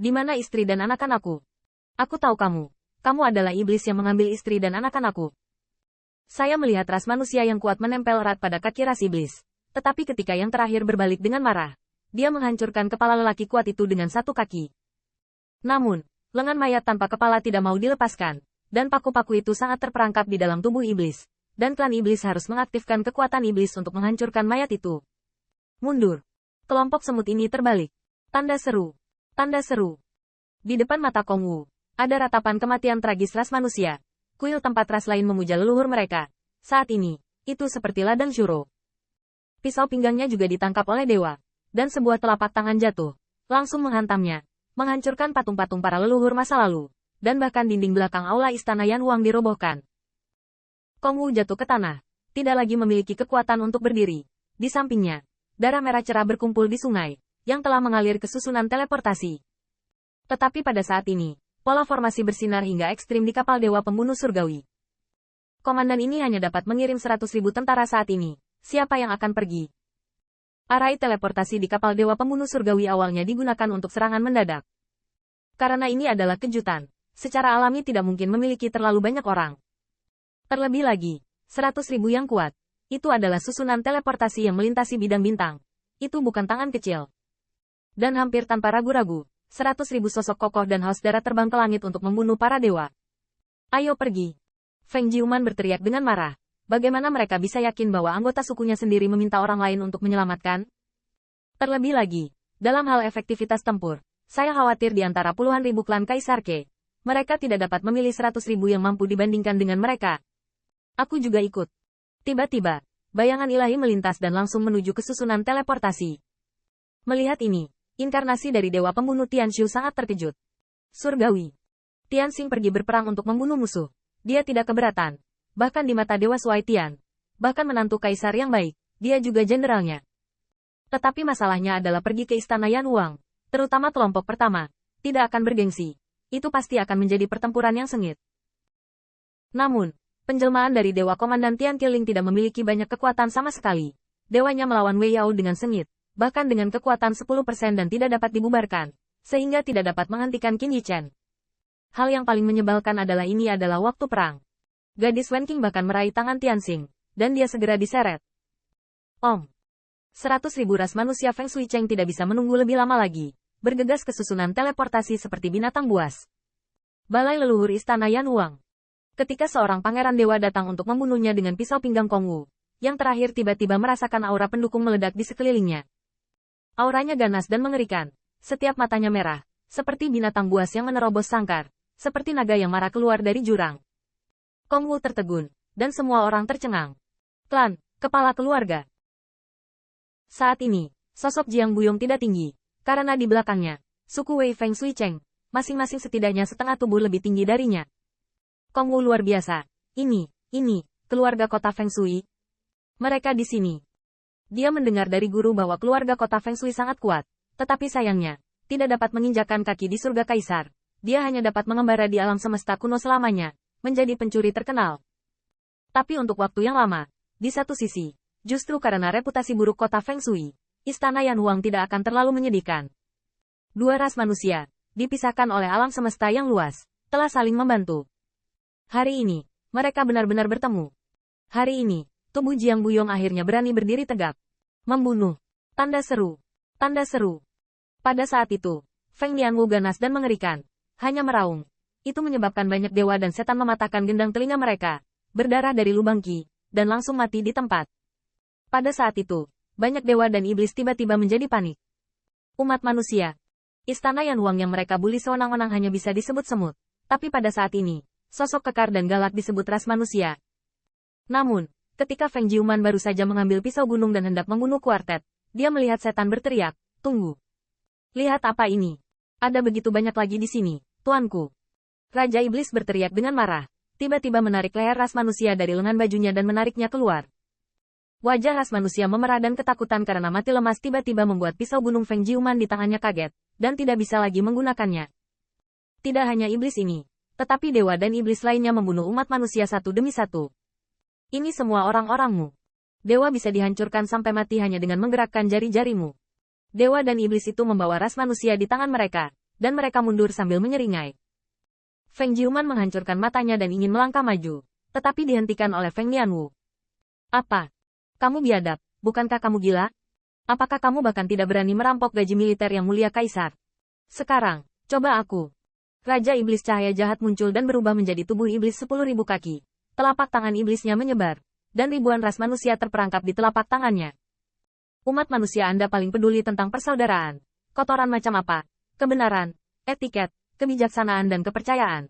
Di mana istri dan anak-anakku? Aku tahu kamu. Kamu adalah iblis yang mengambil istri dan anak-anakku. Saya melihat ras manusia yang kuat menempel erat pada kaki ras iblis. Tetapi ketika yang terakhir berbalik dengan marah, dia menghancurkan kepala lelaki kuat itu dengan satu kaki. Namun, lengan mayat tanpa kepala tidak mau dilepaskan, dan paku-paku itu sangat terperangkap di dalam tubuh iblis, dan klan iblis harus mengaktifkan kekuatan iblis untuk menghancurkan mayat itu. Mundur. Kelompok semut ini terbalik. Tanda seru. Tanda seru. Di depan mata Kong Wu, ada ratapan kematian tragis ras manusia. Kuil tempat ras lain memuja leluhur mereka. Saat ini, itu seperti ladang Shuro. Pisau pinggangnya juga ditangkap oleh dewa, dan sebuah telapak tangan jatuh, langsung menghantamnya, menghancurkan patung-patung para leluhur masa lalu, dan bahkan dinding belakang aula istana Yan Huang dirobohkan. Kong Wu jatuh ke tanah, tidak lagi memiliki kekuatan untuk berdiri. Di sampingnya, darah merah cerah berkumpul di sungai, yang telah mengalir ke susunan teleportasi. Tetapi pada saat ini, pola formasi bersinar hingga ekstrim di kapal Dewa Pembunuh Surgawi. Komandan ini hanya dapat mengirim 100.000 tentara saat ini. Siapa yang akan pergi? Arai teleportasi di kapal Dewa Pembunuh Surgawi awalnya digunakan untuk serangan mendadak. Karena ini adalah kejutan, secara alami tidak mungkin memiliki terlalu banyak orang. Terlebih lagi, 100.000 yang kuat, itu adalah susunan teleportasi yang melintasi bidang bintang. Itu bukan tangan kecil. Dan hampir tanpa ragu-ragu, 100.000 sosok kokoh dan haus darah terbang ke langit untuk membunuh para dewa. Ayo pergi. Feng Jiuman berteriak dengan marah. Bagaimana mereka bisa yakin bahwa anggota sukunya sendiri meminta orang lain untuk menyelamatkan? Terlebih lagi, dalam hal efektivitas tempur, saya khawatir di antara puluhan ribu klan Kaisar Ke, mereka tidak dapat memilih 100.000 yang mampu dibandingkan dengan mereka. Aku juga ikut. Tiba-tiba, bayangan ilahi melintas dan langsung menuju ke susunan teleportasi. Melihat ini, inkarnasi dari Dewa Pembunuh Tianshu sangat terkejut. Surgawi. Tianxing pergi berperang untuk membunuh musuh. Dia tidak keberatan. Bahkan di mata Dewa Suaitian, bahkan menantu kaisar yang baik, dia juga jenderalnya. Tetapi masalahnya adalah pergi ke istana Yan Huang, terutama kelompok pertama, tidak akan bergengsi. Itu pasti akan menjadi pertempuran yang sengit. Namun, penjelmaan dari Dewa Komandan Tian Qiling tidak memiliki banyak kekuatan sama sekali. Dewanya melawan Wei Yao dengan sengit, bahkan dengan kekuatan 10% dan tidak dapat dibubarkan, sehingga tidak dapat menghentikan Qin Yichen. Hal yang paling menyebalkan adalah ini adalah waktu perang. Gadis Wen Qing bahkan meraih tangan Tianxing, dan dia segera diseret. 100.000 ras manusia Feng Shui Cheng tidak bisa menunggu lebih lama lagi, bergegas ke susunan teleportasi seperti binatang buas. Balai leluhur istana Yan Huang. Ketika seorang pangeran dewa datang untuk membunuhnya dengan pisau pinggang Kong Wu, yang terakhir tiba-tiba merasakan aura pendukung meledak di sekelilingnya. Auranya ganas dan mengerikan, setiap matanya merah, seperti binatang buas yang menerobos sangkar, seperti naga yang marah keluar dari jurang. Kong Wu tertegun, dan semua orang tercengang. Klan, kepala keluarga. Saat ini, sosok Jiang Buyong tidak tinggi, karena di belakangnya, suku Wei Feng Shui Cheng, masing-masing setidaknya setengah tubuh lebih tinggi darinya. Kong Wu luar biasa. Ini, keluarga kota Feng Shui. Mereka di sini. Dia mendengar dari guru bahwa keluarga kota Feng Shui sangat kuat, tetapi sayangnya, tidak dapat menginjakkan kaki di surga kaisar. Dia hanya dapat mengembara di alam semesta kuno selamanya, menjadi pencuri terkenal. Tapi untuk waktu yang lama, di satu sisi, justru karena reputasi buruk kota Feng Shui, istana Yan Huang tidak akan terlalu menyedihkan. Dua ras manusia, dipisahkan oleh alam semesta yang luas, telah saling membantu. Hari ini, mereka benar-benar bertemu. Hari ini, tubuh Jiang Buyong akhirnya berani berdiri tegak. Membunuh. Tanda seru. Tanda seru. Pada saat itu, Feng Lianwu ganas dan mengerikan. Hanya meraung. Itu menyebabkan banyak dewa dan setan mematahkan gendang telinga mereka, berdarah dari lubang Qi, dan langsung mati di tempat. Pada saat itu, banyak dewa dan iblis tiba-tiba menjadi panik. Umat manusia. Istana Yan Huang yang mereka bully sewenang-wenang hanya bisa disebut semut. Tapi pada saat ini, sosok kekar dan galak disebut ras manusia. Namun, ketika Feng Jiuman baru saja mengambil pisau gunung dan hendak membunuh kuartet, dia melihat setan berteriak, "Tunggu. Lihat apa ini? Ada begitu banyak lagi di sini, tuanku." Raja Iblis berteriak dengan marah, tiba-tiba menarik leher ras manusia dari lengan bajunya dan menariknya keluar. Wajah ras manusia memerah dan ketakutan karena mati lemas tiba-tiba membuat pisau gunung Feng Jiuman di tangannya kaget, dan tidak bisa lagi menggunakannya. Tidak hanya iblis ini, tetapi dewa dan iblis lainnya membunuh umat manusia satu demi satu. Ini semua orang-orangmu. Dewa bisa dihancurkan sampai mati hanya dengan menggerakkan jari-jarimu. Dewa dan iblis itu membawa ras manusia di tangan mereka, dan mereka mundur sambil menyeringai. Feng Jiuman menghancurkan matanya dan ingin melangkah maju, tetapi dihentikan oleh Feng Lianwu. Apa? Kamu biadab, bukankah kamu gila? Apakah kamu bahkan tidak berani merampok gaji militer yang mulia Kaisar? Sekarang, coba aku. Raja Iblis cahaya jahat muncul dan berubah menjadi tubuh iblis 10.000 kaki. Telapak tangan iblisnya menyebar, dan ribuan ras manusia terperangkap di telapak tangannya. Umat manusia Anda paling peduli tentang persaudaraan. Kotoran macam apa? Kebenaran, etiket, kebijaksanaan dan kepercayaan.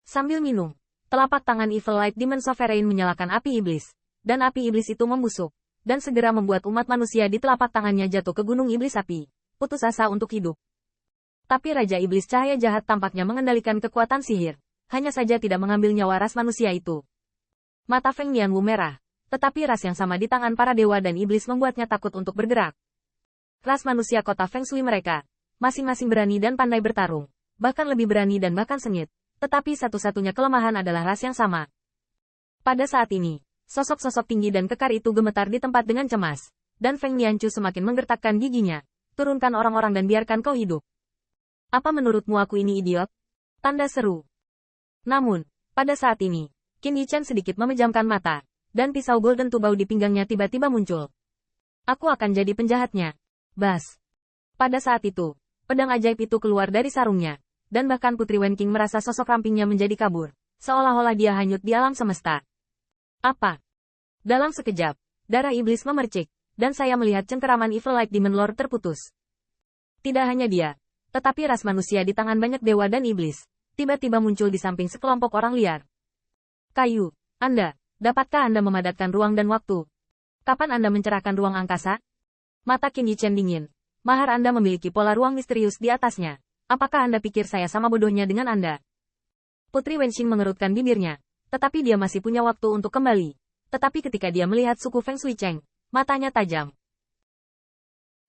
Sambil minum, telapak tangan Evil Light Demon Sovereign menyalakan api iblis, dan api iblis itu membusuk, dan segera membuat umat manusia di telapak tangannya jatuh ke gunung iblis api, putus asa untuk hidup. Tapi Raja Iblis Cahaya Jahat tampaknya mengendalikan kekuatan sihir, hanya saja tidak mengambil nyawa ras manusia itu. Mata Feng Lianwu merah, tetapi ras yang sama di tangan para dewa dan iblis membuatnya takut untuk bergerak. Ras manusia kota Feng Shui mereka, masing-masing berani dan pandai bertarung, bahkan lebih berani dan bahkan sengit, tetapi satu-satunya kelemahan adalah ras yang sama. Pada saat ini, sosok-sosok tinggi dan kekar itu gemetar di tempat dengan cemas, dan Feng Lianchu semakin menggertakkan giginya. Turunkan orang-orang dan biarkan kau hidup. Apa menurutmu aku ini idiot? Tanda seru. Namun, pada saat ini, Qin Yichen sedikit memejamkan mata, dan pisau golden tubau di pinggangnya tiba-tiba muncul. Aku akan jadi penjahatnya. Bas. Pada saat itu, pedang ajaib itu keluar dari sarungnya, dan bahkan Putri Wenqing merasa sosok rampingnya menjadi kabur, seolah-olah dia hanyut di alam semesta. Apa? Dalam sekejap, darah iblis memercik, dan saya melihat cengkeraman Evil Light Demon Lord terputus. Tidak hanya dia, tetapi ras manusia di tangan banyak dewa dan iblis, tiba-tiba muncul di samping sekelompok orang liar. Kayu, Anda, dapatkah Anda memadatkan ruang dan waktu? Kapan Anda mencerahkan ruang angkasa? Mata Qin Yichen dingin. Mahar Anda memiliki pola ruang misterius di atasnya. Apakah Anda pikir saya sama bodohnya dengan Anda? Putri Wenqing mengerutkan bibirnya, tetapi dia masih punya waktu untuk kembali. Tetapi ketika dia melihat suku Feng Shui Cheng, matanya tajam.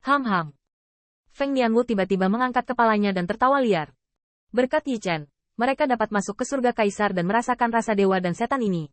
Ham-ham. Feng Lianwu tiba-tiba mengangkat kepalanya dan tertawa liar. Berkat Yi Chen, mereka dapat masuk ke surga kaisar dan merasakan rasa dewa dan setan ini.